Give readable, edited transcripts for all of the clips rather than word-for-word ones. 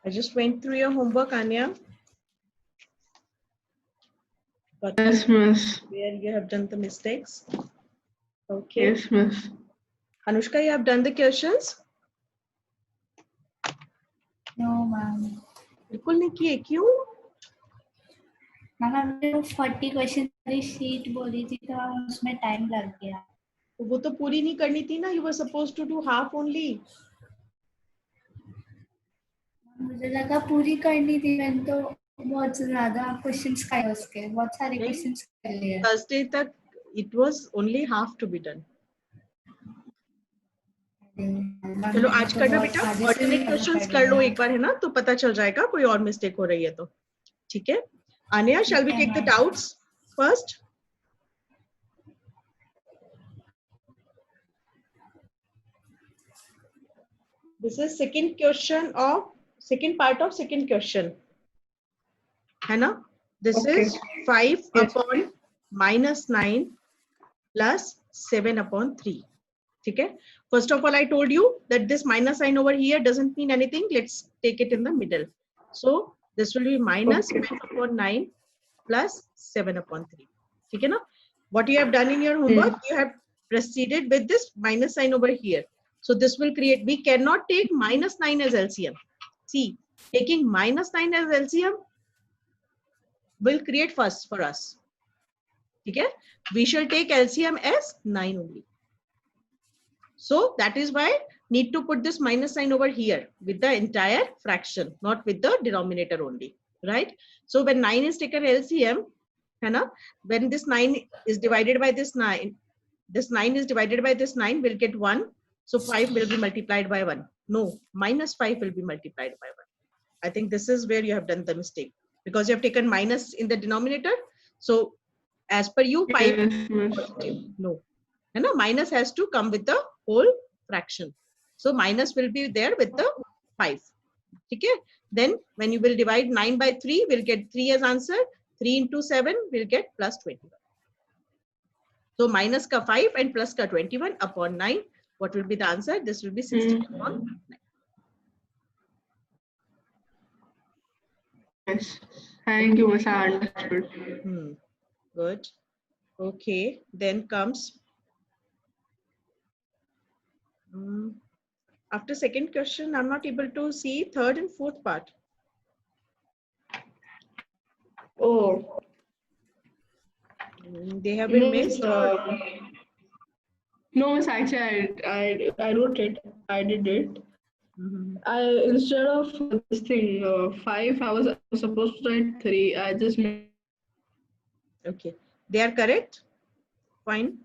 I just went through your homework, Anya. But Yes, miss. where you have done the mistakes. Okay. Yes, miss. Anushka, you have done the questions? No, ma'am. बिल्कुल नहीं किए, क्यों? Ma'am हमने 40 question वाली sheet बोली थी तो उसमें टाइम लग गया। वो तो पूरी नहीं करनी थी ना. You were supposed to do half only. मुझे लगा पूरी करनी थी, मैंने तो बहुत ज्यादा क्वेश्चंस का है उसके, बहुत सारे नहीं. क्वेश्चंस कर लिए। Thursday तक it was only half to be done. चलो आज करना बेटा. Alternate questions कर लो एक बार, है ना, तो पता चल जाएगा कोई और मिस्टेक हो रही है तो. ठीक है. Anya, shall we take the doubts first? This is second part of second question. है ना? This Okay. is 5 upon minus 9 plus 7 upon 3. ठीक है. First of all, I told you that this minus sign over here doesn't mean anything. Let's take it in the middle. So this will be minus 5 upon 9 plus 7 upon 3. ठीक है ना? What you have done in your homework, you have proceeded with this minus sign over here. So this will create, we cannot take minus 9 as LCM. See, taking minus 9 as LCM will create first for us. Okay, we shall take LCM as 9 only. So that is why need to put this minus sign over here with the entire fraction, not with the denominator only, right? So when 9 is taken LCM, when this 9 is divided by this 9, this 9 is divided by this 9, we'll get 1. So 5 will be multiplied by 1. No, minus 5 will be multiplied by 1. I think this is where you have done the mistake, because you have taken minus in the denominator. So as per you, 5 is positive. No, minus has to come with the whole fraction. So minus will be there with the 5. Okay. Then when you will divide 9 by 3, we'll get 3 as answer. 3 into 7 will get plus 21. So minus ka 5 and plus ka 21 upon 9. What will be the answer? This will be 16 upon 9. Yes. Thank you, miss. I understood. Good. Okay. Then comes after second question, I'm not able to see third and fourth part. Oh. They have been missed. No, miss, actually, I wrote it. I did it. I instead of this thing 5, I was supposed to write 3. I just made. Okay, they are correct. Fine.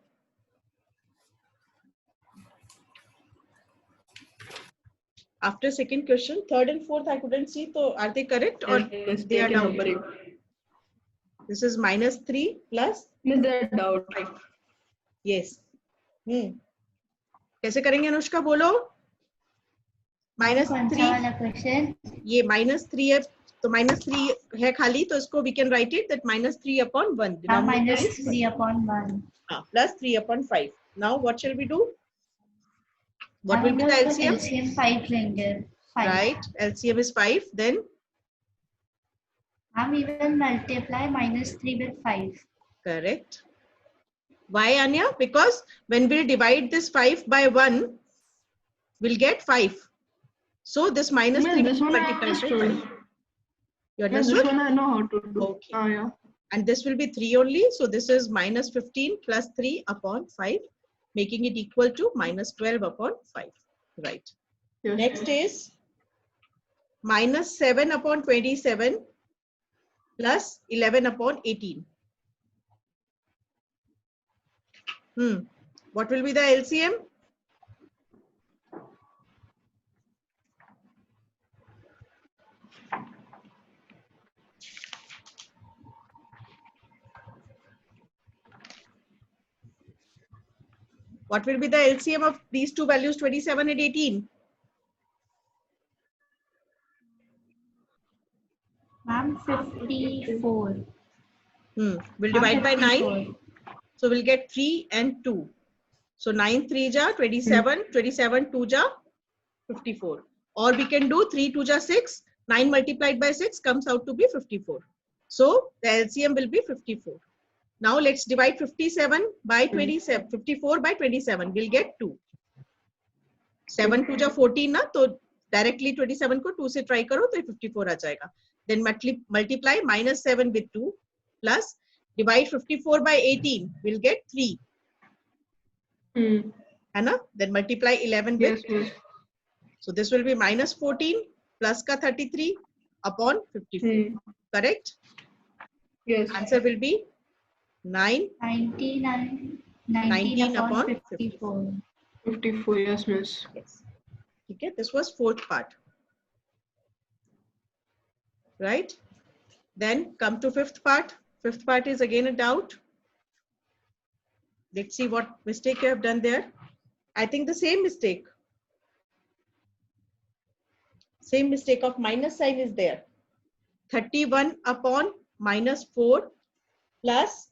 After second question, third and fourth I couldn't see. So are they correct or they are down? This is minus 3 plus. They're down. 5. Yes. कैसे करेंगे अनुष्का, बोलो. -3. ये -3 है, तो -3 है खाली, तो इसको we can write it that -3 upon 1. -3 upon 1. Plus 3 upon 5. Now what shall we do? What will be the LCM? LCM 5 लेंगे. 5. Right. LCM is 5. Then we will multiply -3 with 5. Correct. Why, Anya? Because when we divide this 5 by 1, we'll get 5. So this -3 this one multiplied by 5. You understood? This one I know how to do. Okay. Yeah. And this will be 3 only. So this is -15 plus 3 upon 5, making it equal to -12 upon 5. Right. Yes. Next is -7 upon 27 plus 11 upon 18. What will be the LCM? What will be the LCM of these two values, 27 and 18? Ma'am, 54. We'll divide by 9. So we'll get 3 and 2. So 9 3 ja 27, 27 2 ja 54. Or we can do 3 2 ja 6, 9 multiplied by 6 comes out to be 54. So the LCM will be 54. Now let's divide 57 by 27. 54 by 27. We'll get 2. 7 to जा 14 ना, तो directly 27 को 2 से try करो तो 54 आ जाएगा. Then multiply -7 with 2 plus divide 54 by 18. We'll get 3. है ना? Then multiply 11 with. Yes. So this will be -14 plus का 33 upon 54. Correct? Yes. Answer will be 19 19 upon 54. 54. Yes, miss. Yes. Okay, this was fourth part. Right? Then come to fifth part. Fifth part is again a doubt. Let's see what mistake you have done there. I think the same mistake. Same mistake of minus sign is there. 31 upon -4 plus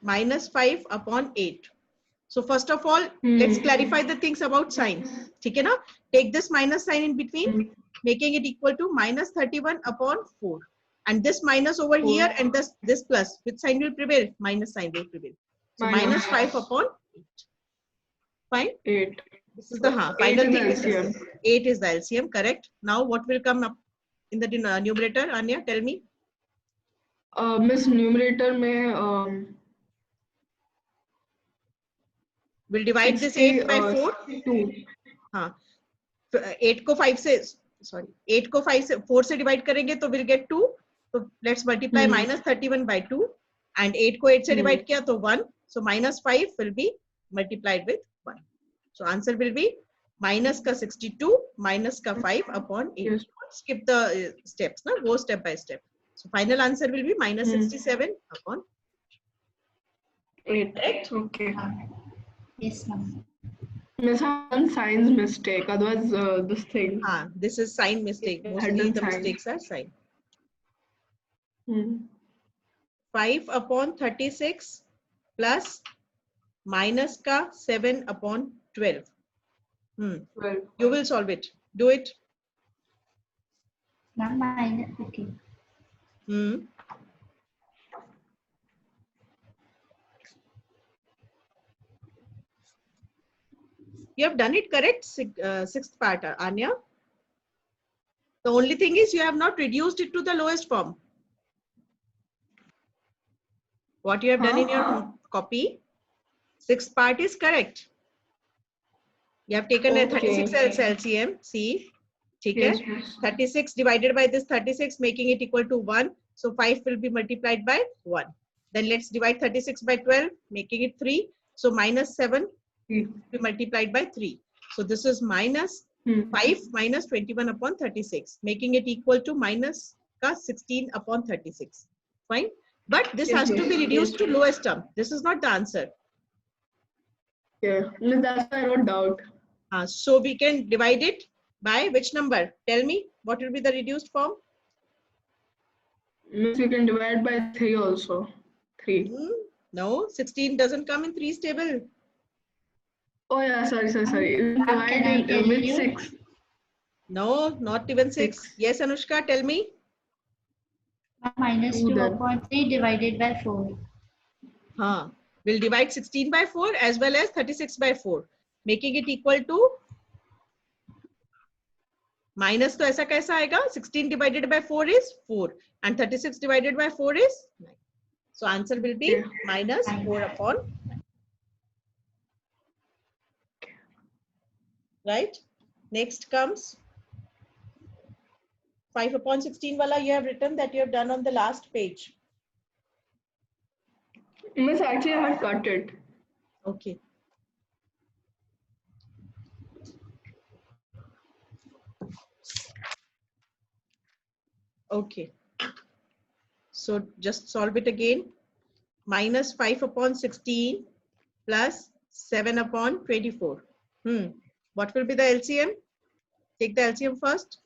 -5 upon 8. So first of all, let's clarify the things about sign. ठीक है ना? Take this minus sign in between, making it equal to -31 upon 4. And this minus over here and this plus, which sign will prevail? Minus sign will prevail. So -5 upon 8. Fine? 8. This is the final thing. Is LCM. 8 is the LCM, correct? Now what will come up in the numerator? Anya, tell me. Miss, numerator में We'll divide this 8 by 4. 2. हाँ, 8 को 5 से, sorry, 8 को 5 से 4 से divide करेंगे तो we'll get 2. So let's multiply -31 by 2 and 8 को 8 से divide किया तो 1. So -5 will be multiplied with 1. So answer will be minus का 62 minus का 5 upon 8. Yes. Skip the steps, na? Go step by step. So final answer will be -67 upon 8. Correct? Okay. Yes, ma'am. Miss, one signs mistake. Otherwise, this thing. This is sign mistake. Had Mostly done the sign. mistakes are sign. 5 upon 36 plus minus का 7 upon 12. 12. You will solve it. Do it. Ma'am, minus. Okay. You have done it correct, sixth part, Anya. The only thing is you have not reduced it to the lowest form. What you have done in your copy, sixth part is correct. You have taken a 36 LCM. See, okay? Yes. 36 divided by this 36, making it equal to 1. So 5 will be multiplied by 1. Then let's divide 36 by 12, making it 3. So -7 will be multiplied by 3. So this is minus 5 minus 21 upon 36, making it equal to minus ka 16 upon 36. Fine. But this has to be reduced to lowest term. This is not the answer. Yeah, that's why I wrote doubt. So we can divide it by which number? Tell me, what will be the reduced form? Miss, we can divide by 3 also. 3. No, 16 doesn't come in 3's table. Oh yeah, sorry. Divide it with 6. No, not even 6. Yes, Anushka, tell me. -2 upon 3 divided by 4. We'll divide 16 by 4 as well as 36 by 4, making it equal to minus. तो ऐसा कैसा आएगा? 16 divided by 4 is 4 and 36 divided by 4 is 9. So answer will be minus 4 upon 9. Right? Next comes 5 upon 16 wala you have written that you have done on the last page. Miss, actually I had cut it. Okay. Okay. So just solve it again. Minus 5 upon 16 plus 7 upon 24. What will be the LCM? Take the LCM first.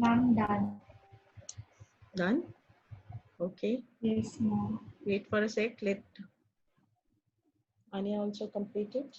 Ma'am, done. Done. Okay. Yes, ma'am. Wait for a sec. Let Anya also complete it.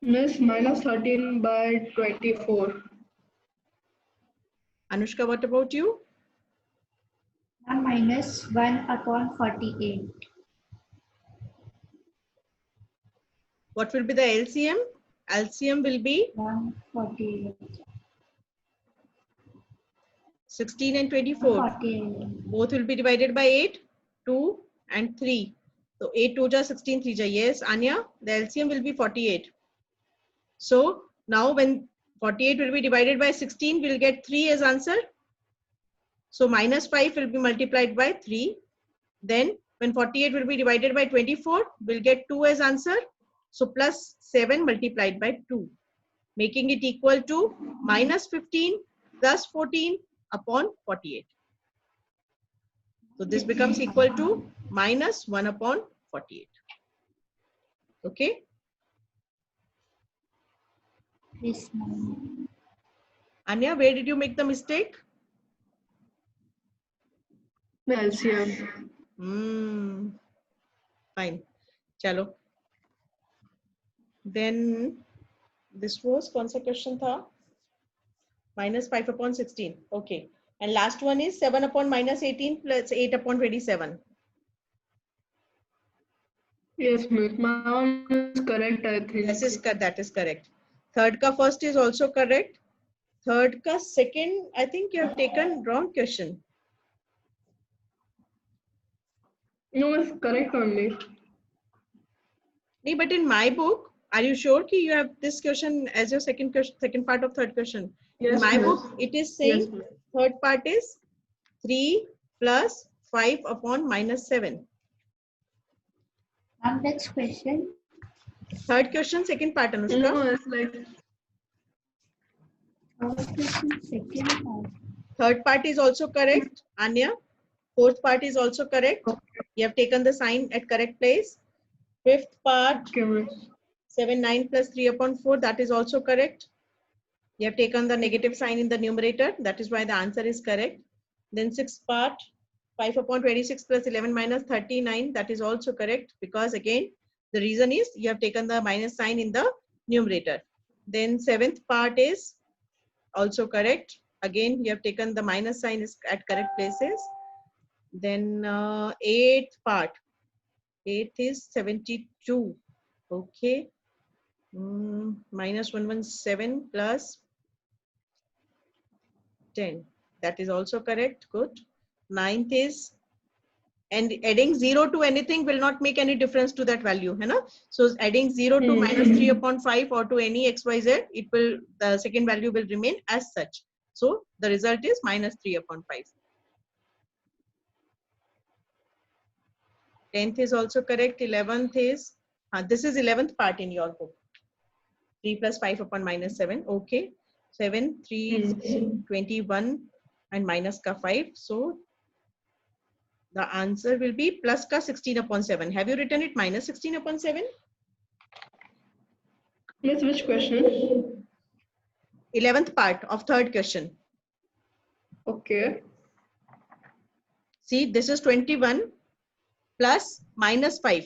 Miss, minus 13 by 24. Anushka, what about you? Ma'am, minus 1 upon 48. What will be the LCM? LCM will be 148. 16 and 24. 148. Both will be divided by 8, 2 and 3. So 8 2 ja 16 3 ja. Yes, Anya, the LCM will be 48. So now when 48 will be divided by 16, we'll get 3 as answer. So minus 5 will be multiplied by 3. Then when 48 will be divided by 24, we'll get 2 as answer. So plus 7 multiplied by 2, making it equal to minus 15 plus 14 upon 48. So this becomes equal to minus 1 upon 48. Okay. Yes, ma'am. Anya, where did you make the mistake? The LCM. Fine. Chalo. Then this was कौन सा question था? Minus 5 upon 16. Okay. And last one is 7 upon minus 18 plus 8 upon 27. Yes, Miss. My one is correct, I think. That is correct. Third ka first is also correct. Third ka second, I think you have taken wrong question. No, it's correct only. Nee, but in my book, are you sure ki you have this question as your second question, second part of third question? Yes, In my miss. book, it is saying Yes, miss. third part is 3 plus 5 upon minus 7. Ma'am, next question. Third question, second part, Anushka. No, it's like First question, second part. Third part is also correct, Anya. Fourth part is also correct. You have taken the sign at correct place. Fifth part, okay, miss. 7, 9 plus 3 upon 4, that is also correct. You have taken the negative sign in the numerator. That is why the answer is correct. Then sixth part, 5 upon 26 plus 11 minus 39, that is also correct, because again, the reason is you have taken the minus sign in the numerator. Then seventh part is also correct. Again, you have taken the minus sign is at correct places. Then eighth part, eighth is 72. Okay. Minus 117 plus 10. That is also correct. Good. Ninth is, and adding 0 to anything will not make any difference to that value. Hai na? So adding 0 to minus 3 upon 5 or to any xyz, it will, the second value will remain as such. So the result is minus 3 upon 5. 10th is also correct. 11th is, this is 11th part in your book. 3 plus 5 upon minus 7. Okay. 7, 3, 21 and minus ka 5. So the answer will be plus ka 16 upon 7. Have you written it minus 16 upon 7? Miss, which question? 11th part of third question. Okay. See, this is 21 plus minus 5.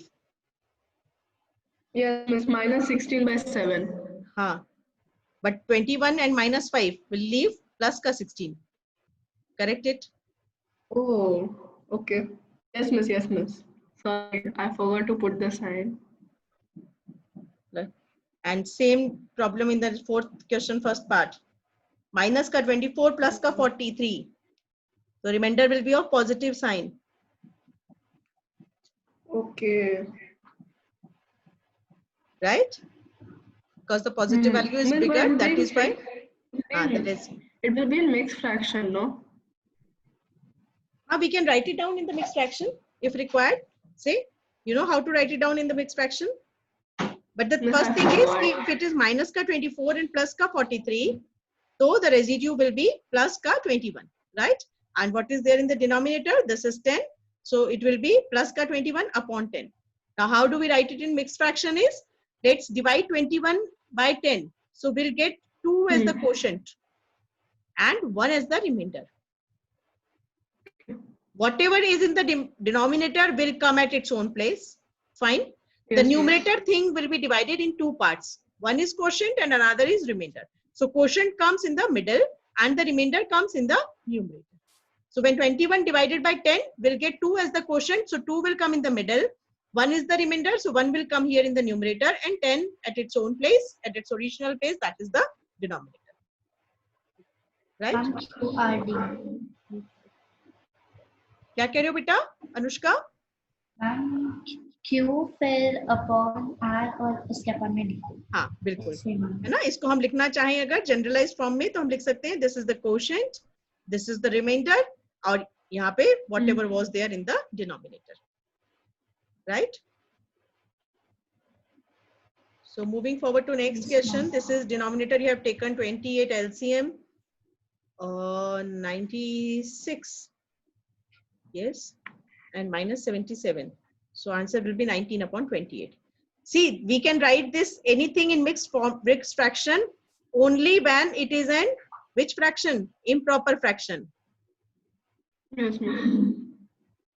Yes, miss. Minus 16 by 7. But 21 and minus 5 will leave plus ka 16. Correct it? Oh, okay. Yes, miss. Yes, miss. Sorry, I forgot to put the sign. And same problem in the fourth question, first part. Minus ka 24 plus ka 43. So remainder will be of positive sign. Okay. Right? Because the positive value is But bigger, that they- is why. That is. It will be a mixed fraction, no? We can write it down in the mixed fraction if required. Say, you know how to write it down in the mixed fraction. But the No, first I thing is, forgot. if it is minus ka 24 and plus ka 43, so the residue will be plus ka 21, right? And what is there in the denominator? This is 10. So it will be plus ka 21 upon 10. Now, how do we write it in mixed fraction is, let's divide 21 by 10. So we'll get 2 as the quotient and 1 as the remainder. Whatever is in the denominator will come at its own place. Fine. The Yes, numerator thing will be divided in two parts. One is quotient and another is remainder. So quotient comes in the middle and the remainder comes in the numerator. So when 21 divided by 10, we'll get 2 as the quotient. So 2 will come in the middle. 1 is the remainder. So 1 will come here in the numerator and 10 at its own place, at its original place, that is the denominator. Right? QRD. क्या कह रहे हो बेटा Anushka? Q फिर upon R और उसके upon में D. हाँ बिल्कुल है ना. इसको हम लिखना चाहें अगर जनरलाइज फॉर्म में तो हम लिख सकते हैं this is the quotient, this is the remainder और यहाँ पे whatever was there in the denominator. Right. So moving forward to next question, this is denominator you have taken 28 LCM, 96, yes, and minus 77. So answer will be 19 upon 28. See, we can write this anything in mixed form, mixed fraction only when it is an which fraction? Improper fraction. Yes, ma'am.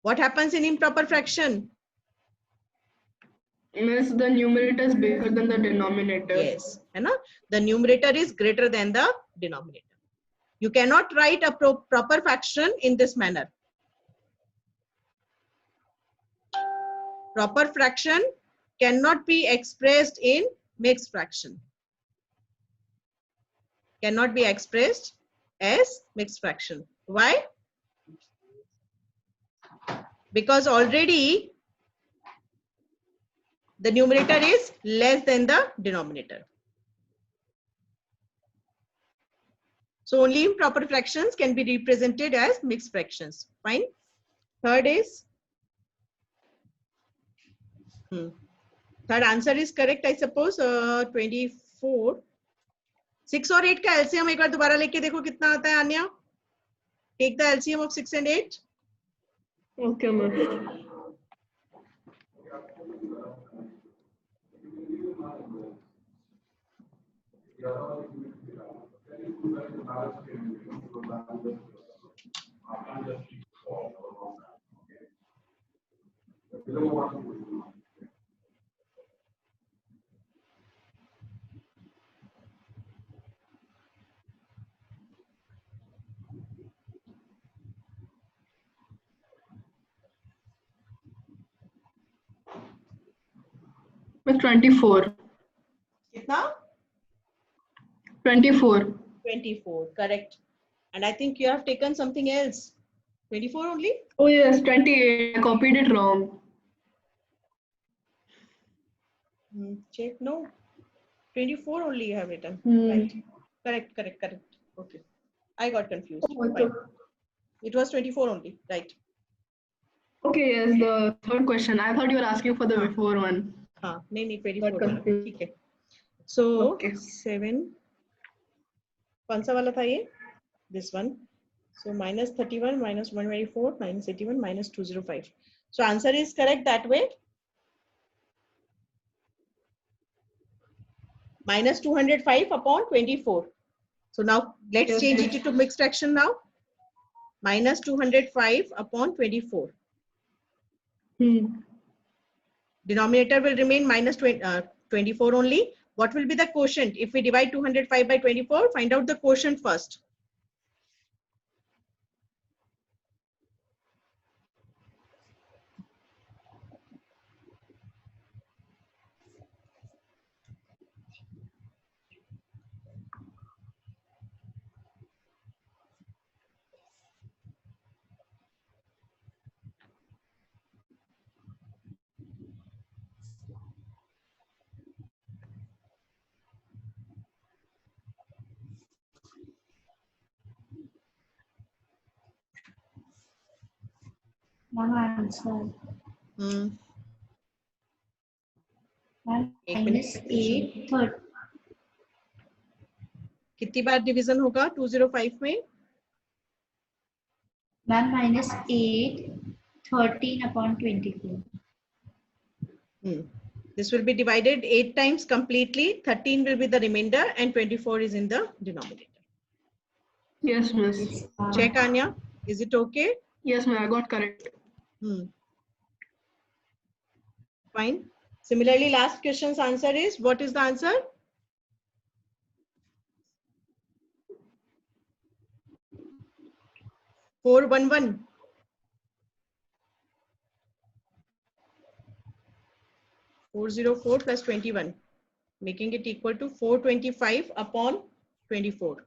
What happens in improper fraction? Means the numerator is bigger than the denominator. Yes, है ना? The numerator is greater than the denominator. You cannot write a proper fraction in this manner. Proper fraction cannot be expressed in mixed fraction. Cannot be expressed as mixed fraction. Why? Because already the numerator is less than the denominator. So only improper fractions can be represented as mixed fractions. Fine. Third is, third answer is correct, I suppose. 24. 6 और 8 का LCM एक बार दोबारा लेके देखो कितना आता है Anya. Take the LCM of 6 and 8. Okay, ma'am. With 24. कितना? 24. 24, correct. And I think you have taken something else. 24 only? Oh yes, 28. I copied it wrong. Check, no. 24 only you have written. Right. Correct. Okay. I got confused. Fine. It was 24 only, right? Okay, yes, the third question. I thought you were asking for the before one. हाँ, नहीं 24 Got वाला, confused. ठीक है. So Okay. 7 कौन सा वाला था ये? This one. So minus 31, minus 124, minus 81, minus 205. So answer is correct that way. Minus 205 upon 24. So now let's change it to mixed fraction now. Minus 205 upon 24. Denominator will remain minus 24 only. What will be the quotient? If we divide 205 by 24, find out the quotient first. Ma'am, answer. Ma'am, एक minute -8 30. कितनी बार division होगा 205 में? Ma'am, -8 13/24. This will be divided 8 times completely. 13 will be the remainder and 24 is in the denominator. Yes, miss. Yes, ma'am. Check, Anya. Is it okay? Yes, ma'am. I got correct. Fine. Similarly, last question's answer is, what is the answer? Four one one. 404 plus 21, making it equal to 425 upon 24.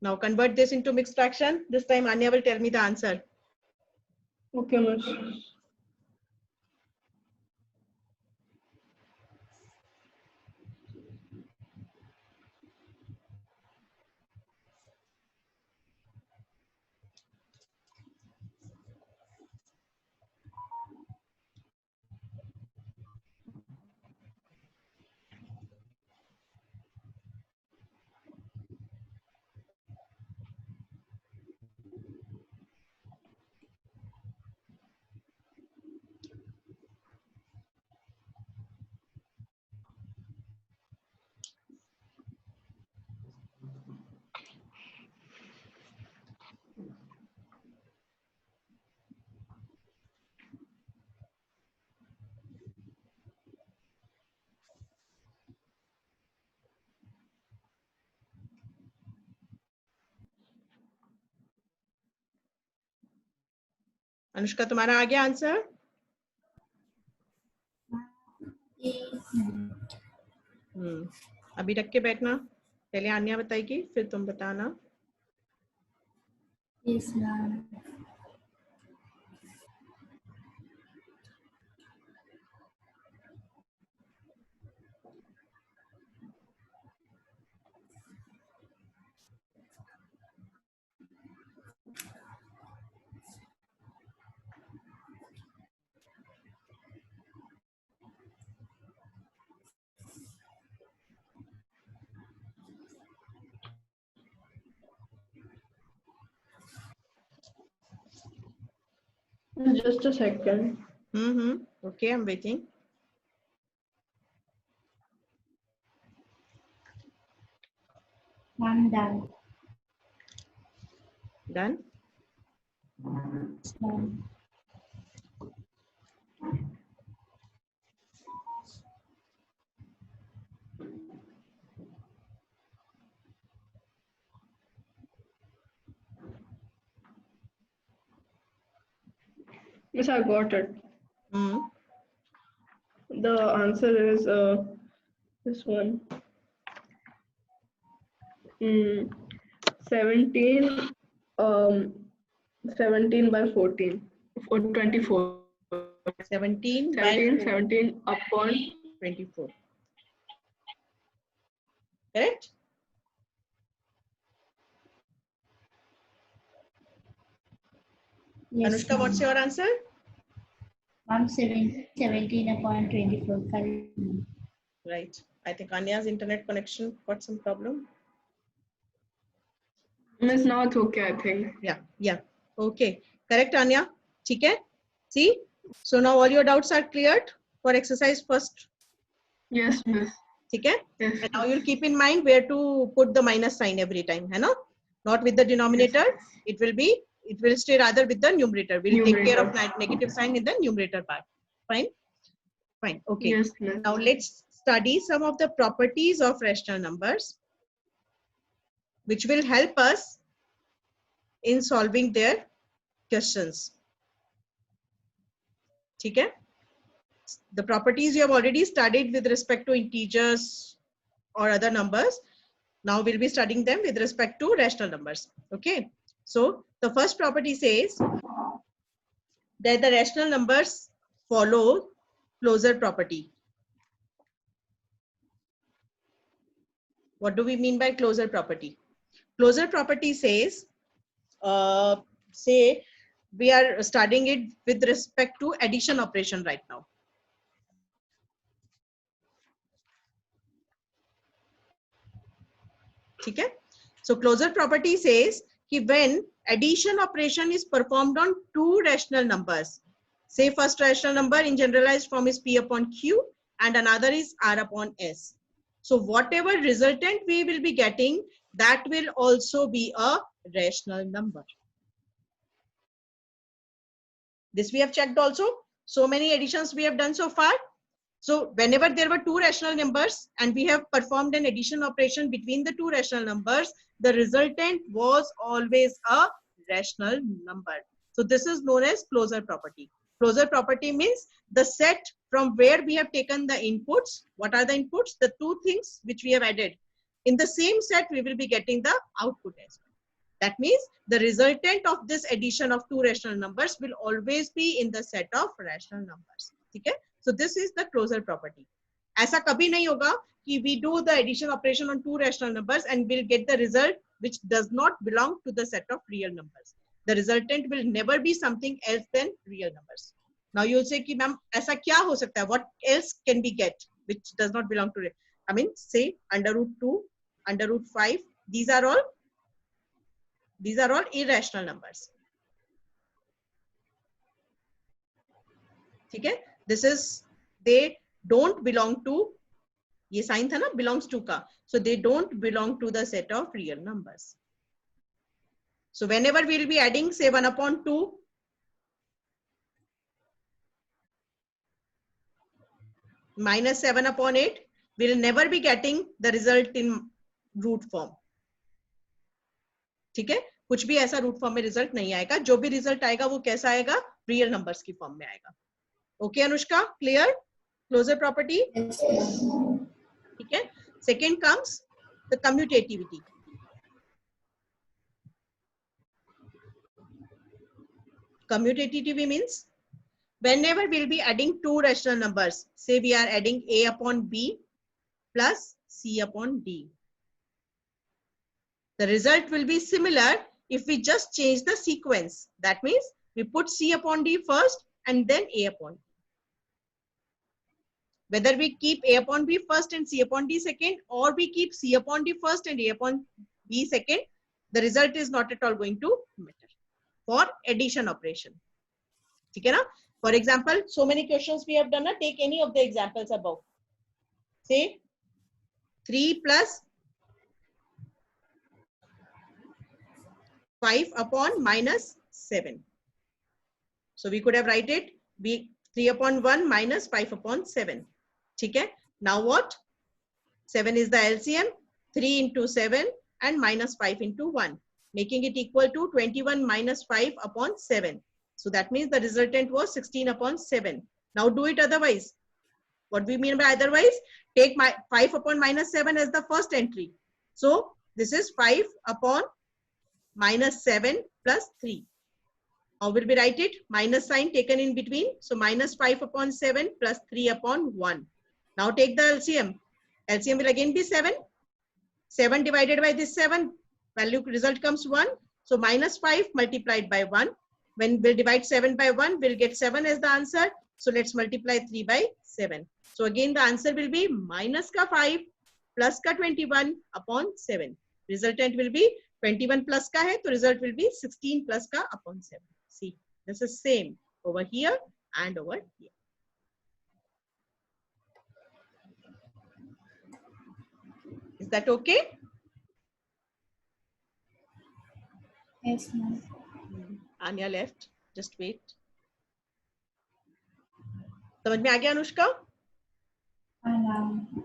Now convert this into mixed fraction. This time Anya will tell me the answer. Okay, miss. Anushka, तुम्हारा आ गया answer? अभी रख के बैठना, पहले आन्या बताएगी फिर तुम बताना. Yes, ma'am. Just a second. Okay, I'm waiting. Ma'am, done. Done. Yes, ma'am. Yes, I got it. The answer is this one. 17 17 by 14 or 24. 17 by 17 upon 24. Correct? Yes, Anushka, what's ma'am. your answer? Ma'am, 17/24. Correct. Right. I think Anya's internet connection got some problem. Miss, now it's okay, I think. Yeah. Okay. Correct, Anya. ठीक है? See? So now all your doubts are cleared for exercise first. Yes, miss. ठीक है? Yes. And now you'll keep in mind where to put the minus sign every time, है ना? Not with the denominator. Yes. It will stay rather with the numerator. We'll take care of Numerator. negative sign in the numerator part. Fine? Fine. Okay. Yes, miss. Now let's study some of the properties of rational numbers, which will help us in solving their questions. Okay? The properties you have already studied with respect to integers or other numbers. Now we'll be studying them with respect to rational numbers. Okay? So the first property says that the rational numbers follow closure property. What do we mean by closure property? Closure property says, say we are studying it with respect to addition operation right now. ठीक है? So closure property says कि when addition operation is performed on two rational numbers, say first rational number in generalized form is P upon Q and another is R upon S. So whatever resultant we will be getting, that will also be a rational number. This we have checked also. So many additions we have done so far. So whenever there were two rational numbers and we have performed an addition operation between the two rational numbers, the resultant was always a rational number. So this is known as closure property. Closure property means the set from where we have taken the inputs. What are the inputs? The two things which we have added. In the same set, we will be getting the output as well. That means the resultant of this addition of two rational numbers will always be in the set of rational numbers. Okay? So this is the closure property. ऐसा कभी नहीं होगा कि we do the addition operation on two rational numbers and we'll get the result which does not belong to the set of real numbers. The resultant will never be something else than real numbers. Now you'll say कि ma'am ऐसा क्या हो सकता है? What else can we get which does not belong to? I mean, say under root 2, under root 5. These are all irrational numbers. ठीक है? This is, they don't belong to, ये sign था ना belongs to का, so they don't belong to the set of real numbers. So whenever we will be adding say 1 upon 2, minus 7 upon 8, we will never be getting the result in root form. ठीक है? कुछ भी ऐसा root form में result नहीं आएगा. जो भी रिजल्ट आएगा वो कैसा आएगा? रियल नंबर्स की फॉर्म में आएगा. Okay Anushka, clear? Closure property. ठीक है. Second comes the commutativity. Commutativity means whenever we'll be adding two rational numbers, say we are adding A upon B plus C upon D. The result will be similar if we just change the sequence. That means we put C upon D first and then A upon D. Whether we keep A upon B first and C upon D second, or we keep C upon D first and A upon B second, the result is not at all going to matter for addition operation. Okay, na? For example, so many questions we have done. Na? Take any of the examples above. Say 3 plus 5 upon minus 7. So we could have write it be 3 upon 1 minus 5 upon 7. Okay. Now what? 7 is the LCM. 3 into 7 and minus 5 into 1, making it equal to 21 minus 5 upon 7. So that means the resultant was 16 upon 7. Now do it otherwise. What we mean by otherwise? Take my 5 upon minus 7 as the first entry. So this is 5 upon minus 7 plus 3. How will we write it? Minus sign taken in between. So minus 5 upon 7 plus 3 upon 1. Now take the LCM. LCM will again be 7. 7 divided by this 7. Value result comes 1. So minus 5 multiplied by 1. When we'll divide 7 by 1, we'll get 7 as the answer. So let's multiply 3 by 7. So again the answer will be minus ka 5 plus ka 21 upon 7. Resultant will be 21 plus ka hai, so result will be 16 plus ka upon 7. See, this is same over here and over here. Is that okay? Yes, ma'am. Anya left. Just wait. समझ में आ गया अनुष्का? हाँ, ma'am.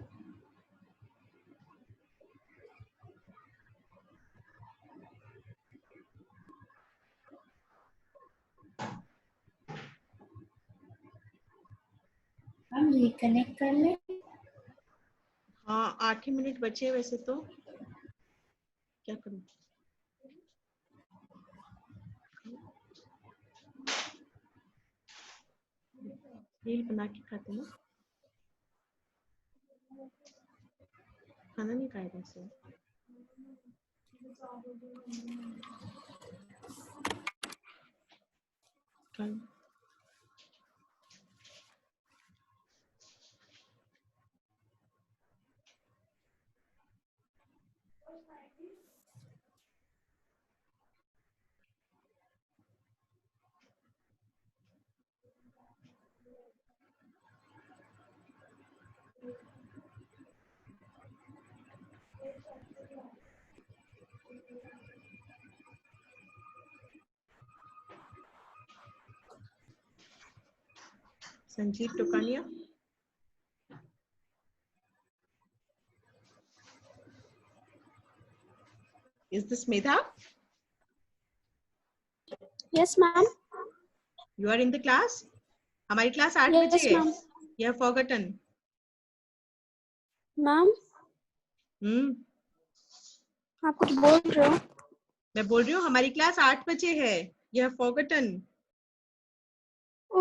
हम reconnect कर ले. हाँ 8 ही minute बचे वैसे तो क्या करूं? रील बना के खाते ना, खाना नहीं खाएगा से. Fine. Sanjeev Tokania. Is this Medha? Yes, ma'am. You are in the class? हमारी class 8 Yes, बजे है. ma'am. You have forgotten. Ma'am आप कुछ बोल रहे हो? मैं बोल रही हूँ हमारी क्लास 8 बजे है. You have forgotten.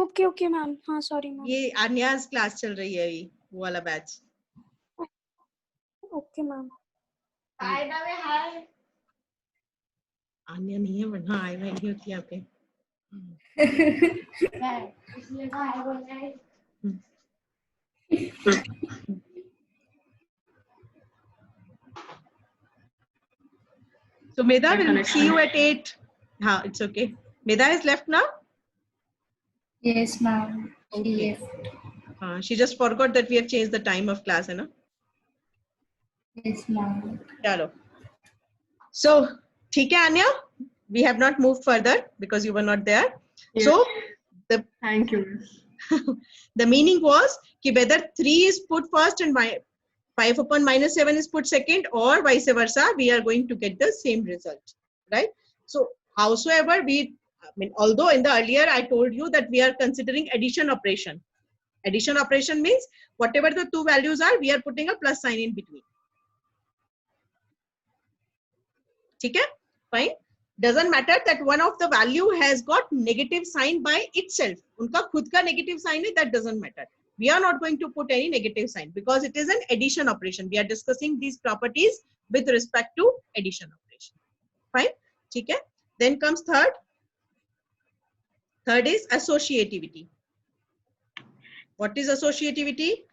Okay okay ma'am. हाँ सॉरी मैम. ये आन्यास क्लास चल रही है अभी, वो वाला बैच. Okay ma'am. हाय बाबे हाय. आन्या नहीं है वरना आई नहीं होती यहाँ पे. इसलिए तो हाय बोल रहा है. So Medha My will connection. see you at 8. हाँ, it's okay. Medha is left now. Yes, ma'am. She Okay. left. She just forgot that we have changed the time of class, है ना? Yes, ma'am. चलो. So ठीक है Anya. We have not moved further because you were not there. Yes. So the Thank you, miss. the meaning was कि whether 3 is put first and 5 upon minus 7 is put second or vice versa, we are going to get the same result, right? So howsoever although in the earlier I told you that we are considering addition operation. Addition operation means whatever the two values are, we are putting a plus sign in between. ठीक है? Fine. Doesn't matter that one of the value has got negative sign by itself. उनका खुद का negative sign है, that doesn't matter. We are not going to put any negative sign because it is an addition operation. We are discussing these properties with respect to addition operation. Fine. ठीक है? Then comes third. Third is associativity. What is associativity?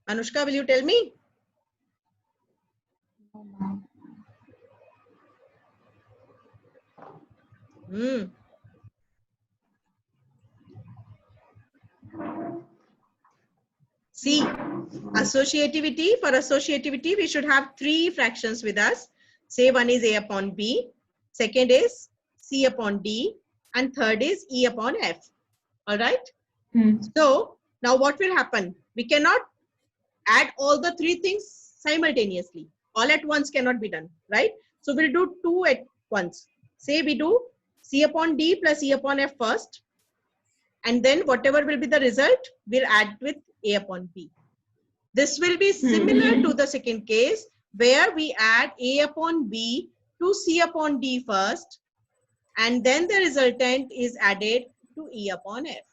Anushka, will you tell me? No, ma'am. See, associativity, for associativity, we should have 3 fractions with us. Say one is A upon B, second is C upon D, and third is E upon F. All right? So, now what will happen? We cannot add all the 3 things simultaneously. All at once cannot be done, right? So, we'll do 2 at once. Say we do C upon D plus E upon F first. And then whatever will be the result, we'll add with A upon B. This will be similar to the second case where we add A upon B to C upon D first, and then the resultant is added to E upon F.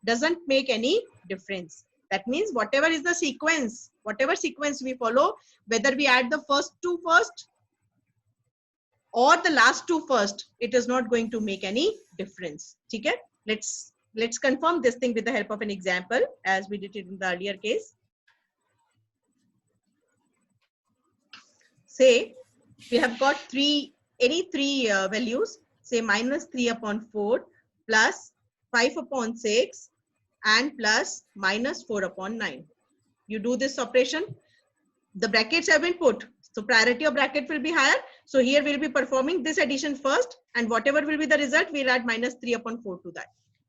Doesn't make any difference. That means whatever is the sequence, whatever sequence we follow, whether we add the first 2 first or the last 2 first, it is not going to make any difference. Okay? Let's confirm this thing with the help of an example as we did it in the earlier case. Say we have got any three values, say minus 3 upon 4 plus 5 upon 6 and plus minus 4 upon 9. You do this operation. The brackets have been put. So priority of bracket will be higher. So here we'll be performing this addition first, and whatever will be the result, we'll add minus 3 upon 4 to that.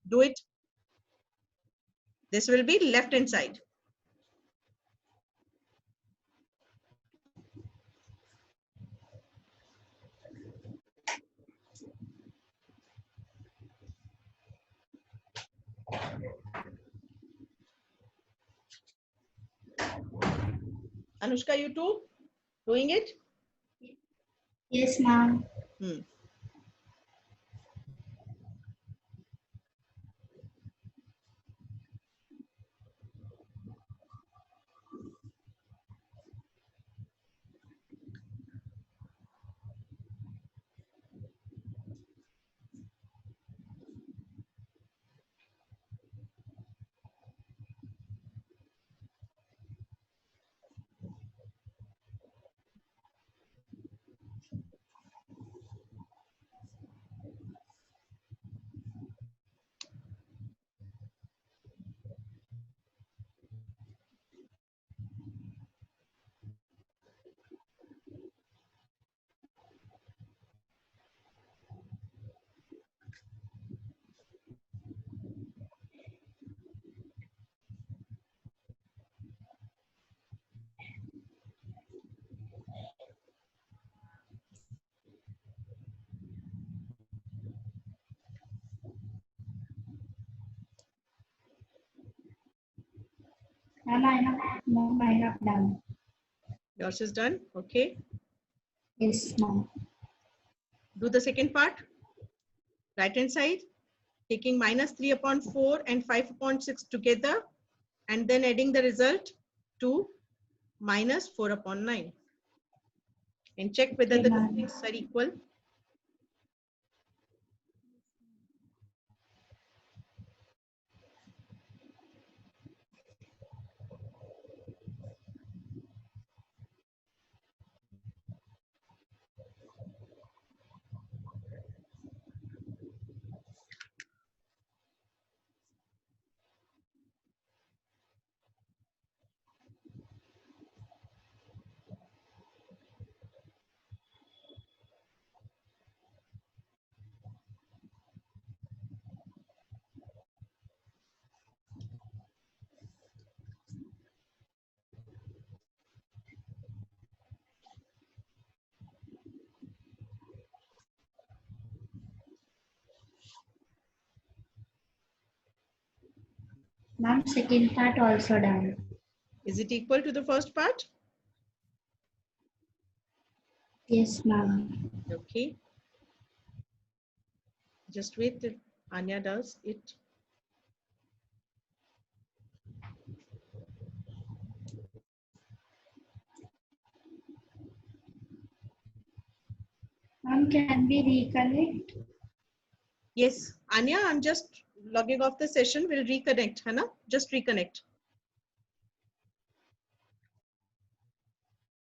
Do it. This will be left hand side. Anushka, you too doing it? Yes, ma'am. Ma'am, I have done. Yours is done. Okay. Yes, ma'am. Do the second part. Right hand side. Taking minus 3 upon 4 and 5 upon 6 together. And then adding the result to minus 4 upon 9. And check whether Okay, the ma'am. districts are equal. Ma'am, second part also done. Is it equal to the first part? Yes, ma'am. Okay. Just wait till Anya does it. Ma'am, can we reconnect? Yes, Anya, I'm just logging off the session. We'll reconnect, Hannah. Just reconnect.